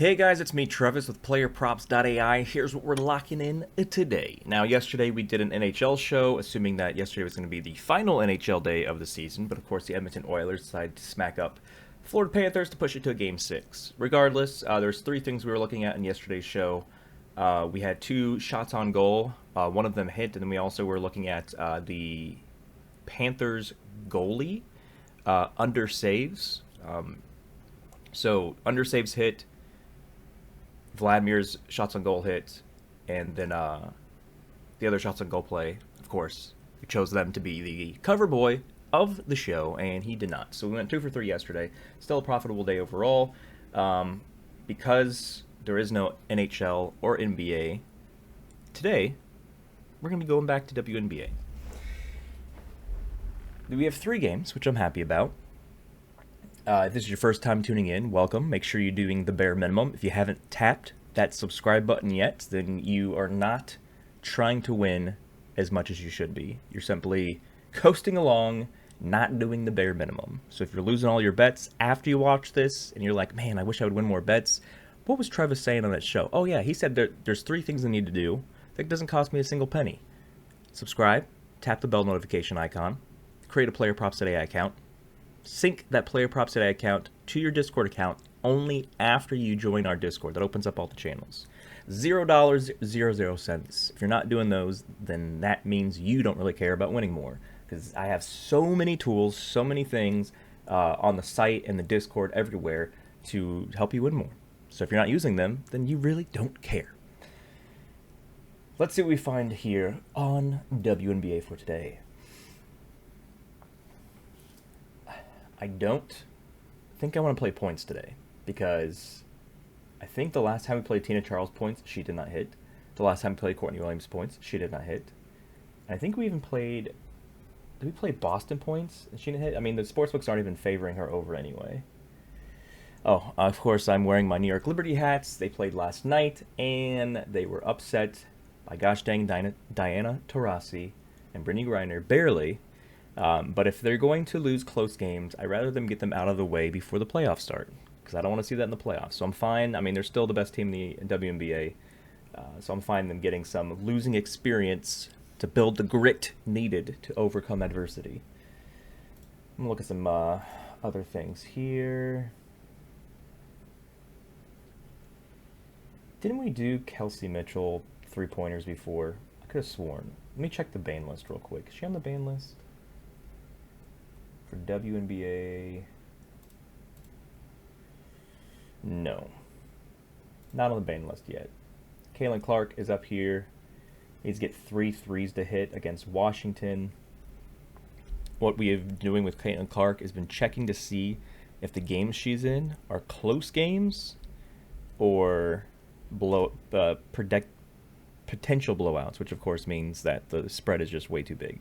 Hey guys, it's me, Trevis with PlayerProps.ai. Here's what we're locking in today. Now, yesterday we did an NHL show, assuming that yesterday was going to be the final NHL day of the season, but of course the Edmonton Oilers decided to smack up Florida Panthers to push it to a Game 6. Regardless, there's three things we were looking at in yesterday's show. We had two shots on goal. One of them hit, and then we also were looking at the Panthers goalie under saves. So under saves hit, Vladimir's shots on goal hit, and then the other shots on goal play, of course, we chose them to be the cover boy of the show, and he did not. So we went 2 for 3 yesterday. Still a profitable day overall. Because there is no NHL or NBA, today we're going to be going back to WNBA. We have 3 games, which I'm happy about. If this is your first time tuning in, welcome. Make sure you're doing the bare minimum. If you haven't tapped that subscribe button yet, then you are not trying to win as much as you should be. You're simply coasting along, not doing the bare minimum. So if you're losing all your bets after you watch this, and you're like, man, I wish I would win more bets, what was Trevis saying on that show? Oh yeah, he said there's 3 things I need to do that doesn't cost me a single penny. Subscribe, tap the bell notification icon, create a PlayerProps.ai account, sync that PlayerProps.ai account to your Discord account only after you join our Discord. That opens up all the channels. $0.00. If you're not doing those, then that means you don't really care about winning more. Because I have so many tools, so many things on the site and the Discord everywhere to help you win more. So if you're not using them, then you really don't care. Let's see what we find here on WNBA for today. I don't think I want to play points today because I think the last time we played Tina Charles points, she did not hit. The last time we played Courtney Williams points, she did not hit. And I think we even played... Did we play Boston points? She didn't hit? I mean, the sportsbooks aren't even favoring her over anyway. Oh, of course, I'm wearing my New York Liberty hats. They played last night, and they were upset by gosh dang Diana Taurasi and Brittany Griner, barely. But if they're going to lose close games, I'd rather them get them out of the way before the playoffs start, because I don't want to see that in the playoffs. So I'm fine. I mean, they're still the best team in the WNBA, so I'm fine them getting some losing experience to build the grit needed to overcome adversity. I'm going to look at some other things here. Didn't we do Kelsey Mitchell 3-pointers before? I could have sworn. Let me check the ban list real quick. Is she on the ban list? For WNBA, no. Not on the ban list yet. Caitlin Clark is up here. Needs to get 3 threes to hit against Washington. What we have been doing with Caitlin Clark has been checking to see if the games she's in are close games or potential blowouts, which of course means that the spread is just way too big.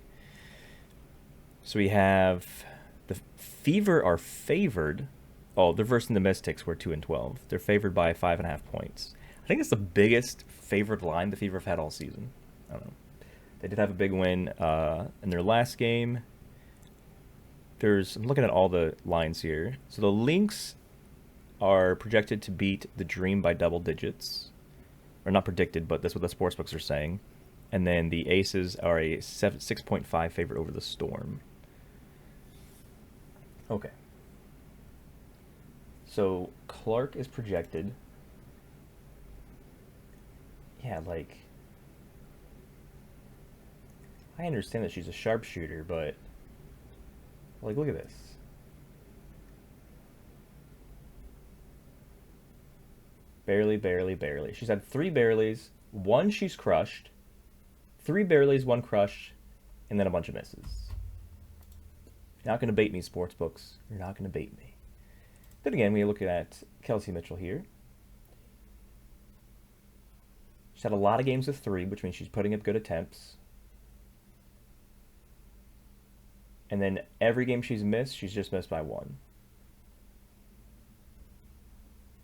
So we have the Fever are favored. Oh, they're versing the Mystics. We're 2-12. They're favored by 5.5 points. I think it's the biggest favored line the Fever have had all season. I don't know. They did have a big win in their last game. I'm looking at all the lines here. So the Lynx are projected to beat the Dream by double digits. Or not predicted, but that's what the sportsbooks are saying. And then the Aces are a 6.5 favorite over the Storm. Okay. So Clark is projected. Yeah, like... I understand that she's a sharpshooter, but... Like, look at this. Barely, barely, barely. She's had 3 bareleys. 1 she's crushed. 3 bareleys, 1 crushed. And then a bunch of misses. You're not going to bait me, sportsbooks. You're not going to bait me. Then again, we look at Kelsey Mitchell here. She's had a lot of games with 3, which means she's putting up good attempts. And then every game she's missed, she's just missed by 1.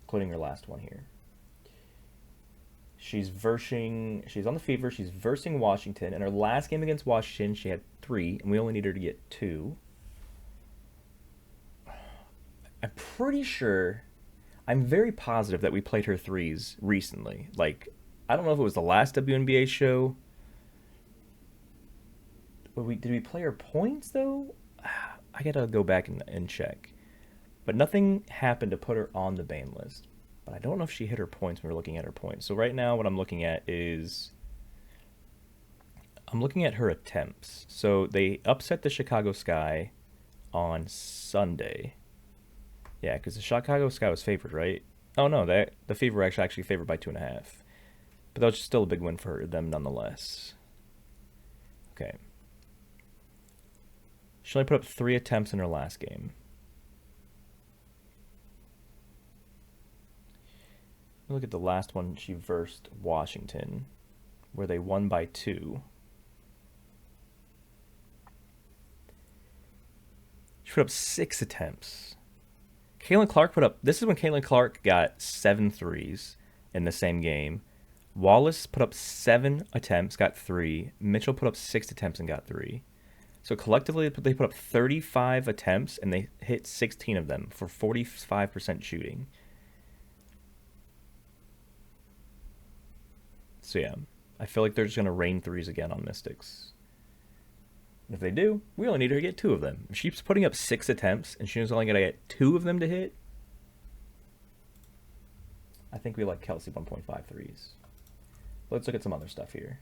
Including her last one here. She's on the Fever, she's versing Washington. In her last game against Washington, she had 3, and we only need her to get 2. I'm pretty sure I'm very positive that we played her threes recently. Like, I don't know if it was the last WNBA show. But did we play her points though? I gotta go back and check. But nothing happened to put her on the ban list. But I don't know if she hit her points when we're looking at her points. So right now what I'm looking at is I'm looking at her attempts. So they upset the Chicago Sky on Sunday. Yeah, because the Chicago Sky was favored, right? Oh no, the Fever were actually favored by 2.5. But that was still a big win for them nonetheless. Okay. She only put up 3 attempts in her last game. Look at the last one. She versed Washington, where they won by 2. She put up 6 attempts. Caitlin Clark put up... This is when Caitlin Clark got 7 threes in the same game. Wallace put up 7 attempts, got 3. Mitchell put up 6 attempts and got 3. So collectively, they put up 35 attempts, and they hit 16 of them for 45% shooting. So yeah, I feel like they're just going to rain threes again on Mystics. If they do, we only need her to get 2 of them. If she's putting up 6 attempts, and she's only going to get 2 of them to hit, I think we like Kelsey 1.5 threes. Let's look at some other stuff here.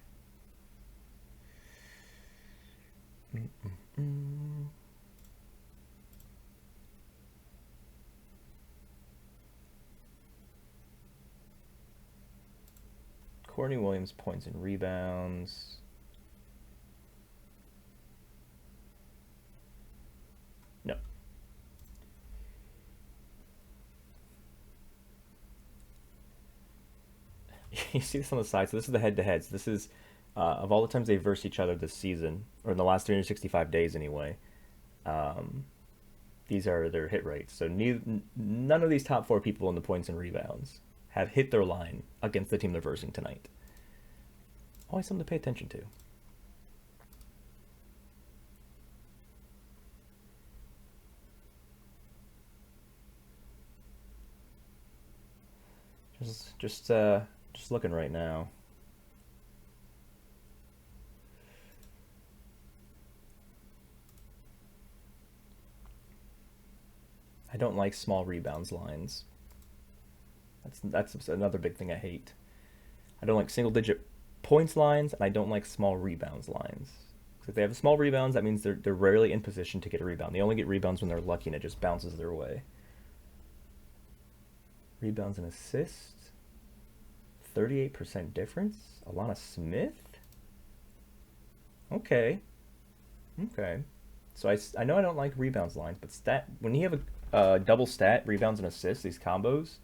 Courtney Williams points and rebounds. No. You see this on the side. So this is the head-to-heads. This is of all the times they've versed each other this season, or in the last 365 days anyway. These are their hit rates. So none of these top 4 people in the points and rebounds have hit their line against the team they're versing tonight. Always something to pay attention to. Just looking right now. I don't like small rebounds lines. That's another big thing I hate. I don't like single-digit points lines, and I don't like small rebounds lines. Because if they have small rebounds, that means they're rarely in position to get a rebound. They only get rebounds when they're lucky and it just bounces their way. Rebounds and assists. 38% difference. Alana Smith? Okay. Okay. So I know I don't like rebounds lines, but when you have a double stat, rebounds and assists, these combos,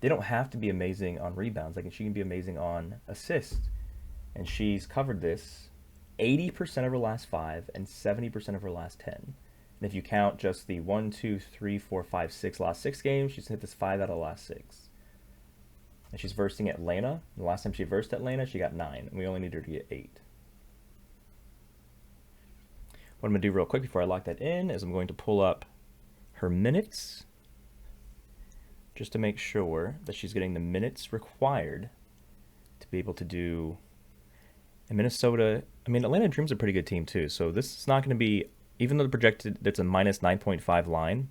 they don't have to be amazing on rebounds. Like, she can be amazing on assists. And she's covered this 80% of her last 5 and 70% of her last 10. And if you count just the 1, 2, 3, 4, 5, 6 last 6 games, she's hit this 5 out of the last 6. And she's versing Atlanta. The last time she versed Atlanta, she got 9. And we only need her to get 8. What I'm going to do real quick before I lock that in is I'm going to pull up her minutes just to make sure that she's getting the minutes required to be able to do... In Minnesota, I mean, Atlanta Dream's a pretty good team too, so this is not going to be, even though the projected, that's a minus 9.5 line,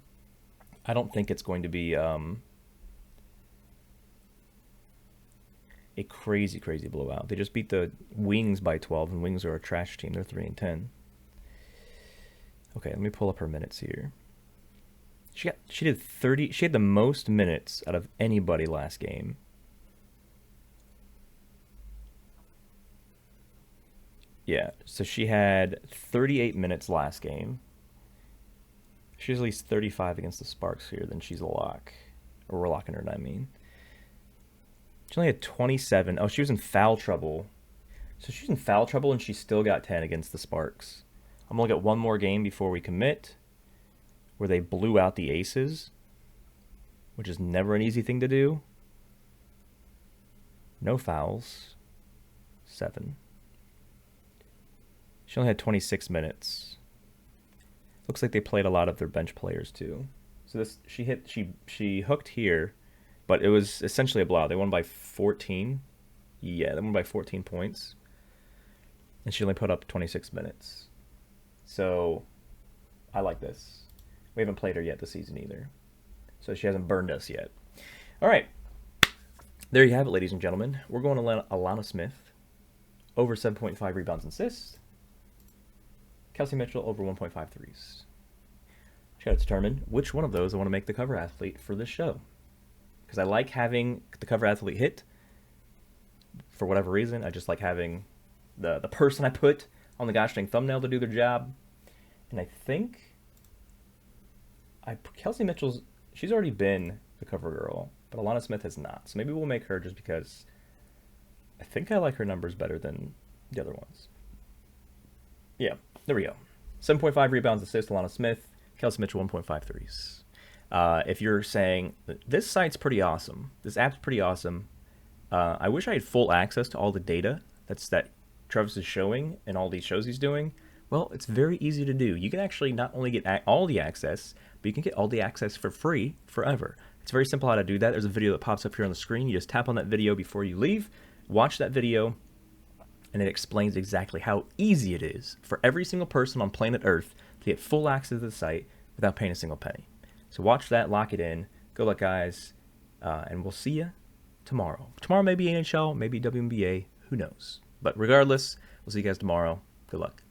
I don't think it's going to be a crazy blowout. They just beat the Wings by 12, and Wings are a trash team. They're 3-10. Okay, let me pull up her minutes here. She did 30. She had the most minutes out of anybody last game. Yeah, so she had 38 minutes last game. She's at least 35 against the Sparks here, then she's a lock. Or we're locking her, I mean. She only had 27. Oh, she was in foul trouble. So she's in foul trouble, and she still got 10 against the Sparks. I'm going to look at one more game before we commit, where they blew out the Aces, which is never an easy thing to do. No fouls. 7. She only had 26 minutes. Looks like they played a lot of their bench players too. So this she hooked here But it was essentially a blowout. They won by 14. Yeah, they won by 14 points. And she only put up 26 minutes. So I like this. We haven't played her yet this season either. So she hasn't burned us yet. All right. There you have it, ladies and gentlemen. We're going to Alana Smith over 7.5 rebounds and assists. Kelsey Mitchell over 1.5 threes. I got to determine which one of those I want to make the cover athlete for this show. Because I like having the cover athlete hit. For whatever reason, I just like having the person I put on the gosh dang thumbnail to do their job. And I think Kelsey Mitchell's, she's already been the cover girl, but Alana Smith has not. So maybe we'll make her just because I think I like her numbers better than the other ones. Yeah, there we go. 7.5 rebounds, assists, Alana Smith. Kelsey Mitchell, 1.5 threes. If you're saying, this site's pretty awesome, this app's pretty awesome, I wish I had full access to all the data that Trevis is showing and all these shows he's doing. Well, it's very easy to do. You can actually not only get all the access, but you can get all the access for free forever. It's very simple how to do that. There's a video that pops up here on the screen. You just tap on that video before you leave, watch that video, and it explains exactly how easy it is for every single person on planet Earth to get full access to the site without paying a single penny. So watch that, lock it in. Good luck, guys, and we'll see you tomorrow. Tomorrow may be NHL, maybe WNBA, who knows. But regardless, we'll see you guys tomorrow. Good luck.